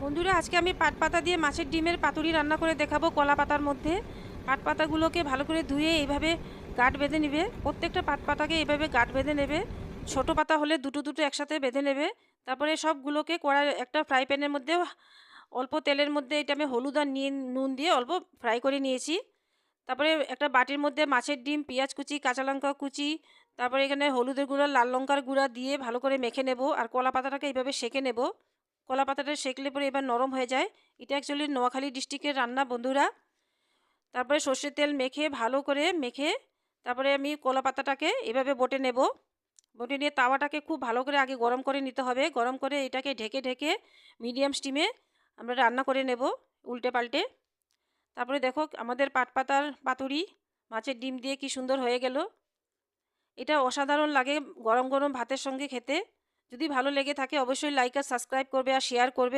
বন্ধুরা, আজকে আমি পাট পাতা দিয়ে মাছের ডিমের পাতুরি রান্না করে দেখাবো। কলা পাতার মধ্যে পাট পাতাগুলোকে ভালো করে ধুয়ে এইভাবে গাঁট বেঁধে নেবে। প্রত্যেকটা পাট পাতাকে এইভাবে গাঁট বেঁধে নেবে। ছোট পাতা হলে দুটো দুটো একসাথে বেঁধে নেবে। তারপরে সবগুলোকে কড়াই একটা ফ্রাই প্যানের মধ্যে অল্প তেলের মধ্যে এটা আমি হলুদ আর নুন দিয়ে অল্প ফ্রাই করে নিয়েছি। তারপরে একটা বাটির মধ্যে মাছের ডিম, পেঁয়াজ কুচি, কাঁচা লঙ্কা কুচি, তারপরে এখানে হলুদের গুঁড়া, লাল লঙ্কার গুঁড়া দিয়ে ভালো করে মেখে নেব। আর কলা পাতাটাকে এইভাবে সেঁকে নেব। কলা পাতাটা সেঁকলে পরে এবার নরম হয়ে যায়। এটা অ্যাকচুয়ালি নোয়াখালী ডিস্ট্রিক্টের রান্না বন্ধুরা। তারপরে সর্ষের তেল মেখে ভালো করে তারপরে আমি কলা পাতাটাকে এভাবে বটে নেব। বটে নিয়ে তাওয়াটাকে খুব ভালো করে আগে গরম করে নিতে হবে। গরম করে এটাকে ঢেকে ঢেকে মিডিয়াম স্টিমে আমরা রান্না করে নেব, উল্টে পাল্টে। তারপরে দেখো আমাদের পাট পাতার পাতুরি মাছের ডিম দিয়ে কি সুন্দর হয়ে গেল। এটা অসাধারণ লাগে গরম গরম ভাতের সঙ্গে খেতে। যদি ভালো লেগে থাকে অবশ্যই লাইক আর সাবস্ক্রাইব করবে আর শেয়ার করবে।